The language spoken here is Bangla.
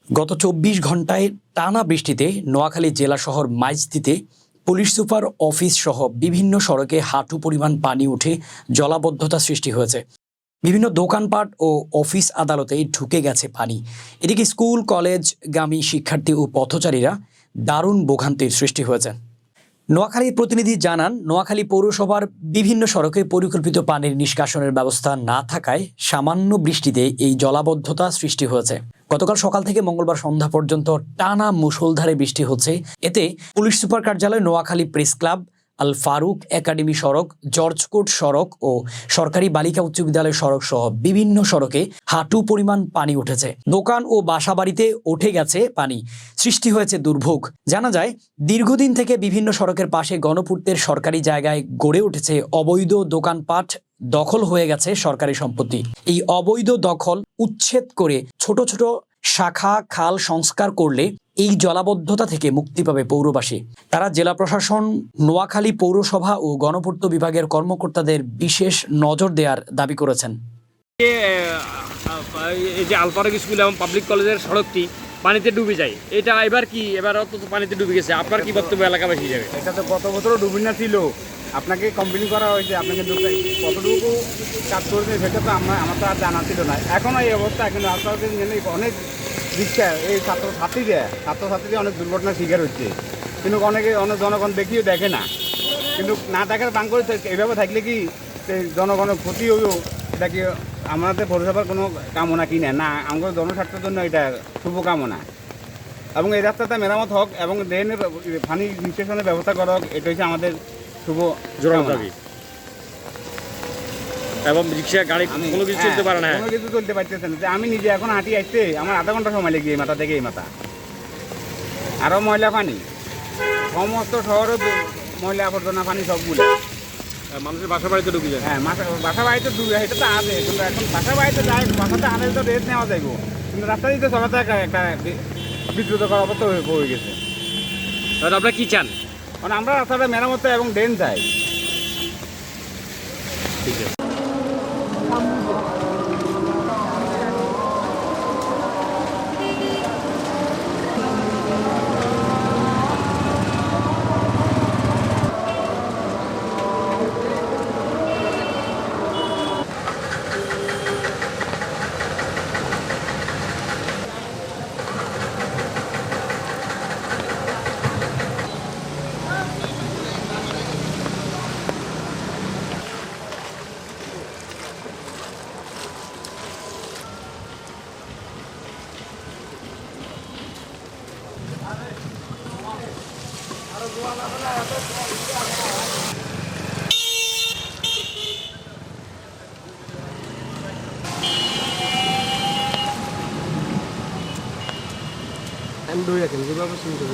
গত ২৪ ঘন্টায় টানা বৃষ্টিতে নোয়াখালী জেলা শহর মাইজদীতে পুলিশ সুপার অফিস সহ বিভিন্ন সড়কে হাঁটু পরিমাণ পানি উঠে জলাবদ্ধতা সৃষ্টি হয়েছে। বিভিন্ন দোকানপাট ও অফিস আদালতে ঢুকে গেছে পানি। এদিকে স্কুল কলেজগামী শিক্ষার্থী ও পথচারীরা দারুণ ভোগান্তির সৃষ্টি হয়েছে। নোয়াখালীর প্রতিনিধি জানান, নোয়াখালী পৌরসভার বিভিন্ন সড়কে পরিকল্পিত পানির নিষ্কাশনের ব্যবস্থা না থাকায় সামান্য বৃষ্টিতে এই জলাবদ্ধতা সৃষ্টি হয়েছে। গতকাল সকাল থেকে মঙ্গলবার সন্ধ্যা পর্যন্ত টানা মুষলধারে বৃষ্টি হচ্ছে। এতে পুলিশ সুপার কার্যালয়, Noakhali press club, Al Faruk academy সড়ক, জর্জকোট সড়ক ও সরকারি বালিকা উচ্চ বিদ্যালয় সড়ক সহ বিভিন্ন সড়কে হাঁটু পরিমাণ পানি উঠেছে। দোকান ও বাসাবাড়িতে উঠে গেছে পানি, সৃষ্টি হয়েছে দুর্ভোগ। জানা যায়, দীর্ঘদিন থেকে বিভিন্ন সড়কের পাশে গণপূর্তের সরকারি জায়গায় গড়ে উঠেছে অবৈধ দোকানপাট, দখল হয়ে গেছে সরকারি সম্পত্তি। এই অবৈধ দখল উচ্ছেদ করে ছোট ছোট শাখা খাল সংস্কার করলে এই জলাবদ্ধতা থেকে মুক্তি পাবে পৌরবাসী। তারা জেলা প্রশাসন, নোয়াখালী পৌরসভা ও গণপূর্ত বিভাগের কর্মকর্তাদের বিশেষ নজর দেওয়ার দাবি করেছেন। এই যে আলফারুক স্কুল এবং পাবলিক কলেজের সড়কটি পানিতে ডুবে যায়, এটা এবার অন্তত পানিতে ডুবে গেছে। আপনার কি বক্তব্য এলাকাবাসী হিসেবে? এটা তো গত বছরও ডুবি না ছিল, আপনাকে কমপ্লেন করা হয়েছে, আপনাকে কতটুকু কাজ করেছে সেটা তো আমার তো আর জানা ছিল না। এখনও এই অবস্থা, কিন্তু আলফারুকের অনেক রিক্সা এই ছাত্রছাত্রীরা অনেক দুর্ঘটনার শিকার হচ্ছে, কিন্তু অনেক জনগণ দেখিও দেখে না। কিন্তু না দেখার বাং করে এইভাবে থাকলে কি জনগণের ক্ষতি হইও, এটা কি আমাদের পৌরসভার কোনো কামনা কিনা না, আমাদের জনস্বার্থের জন্য এটা শুভ কামনা। এবং এই রাস্তাটা মেরামত হোক এবং ড্রেনের পানি নিষ্কাশনের ব্যবস্থা করা হোক, এটা হচ্ছে আমাদের শুভ দাবি। এবং রিক্সা গাড়ি কোনো কিছু চলতে পারে না, কোনো কিছু চলতে পারতেছে না। আমি নিজে এখন হাঁটি আসতে আমার আধা ঘন্টা সময় লেগে এই মাথা থেকে এই মাথা, আরও ময়লা পানি, সমস্ত শহরের ময়লা আবর্জনা পানি সবগুলো মানুষের বাসা বাড়িতে ডুবে যায়। হ্যাঁ, বাসা বাড়িতে ডুবে, এটা তো আছে, কিন্তু এখন বাসা বাড়িতে যায়, বাসাতে আনে তো রেট নেওয়া যাইব, কিন্তু রাস্তা দিতে চলাতে একটা বিদ্যুৎ করার অবস্থা হয়ে গেছে। তাহলে আপনারা কি চান? মানে আমরা রাস্তাটা মেরামত এবং ড্রেন চাই। ঠিক আছে। আমি দৌড়ে রাখেন যেভাবে শুনতে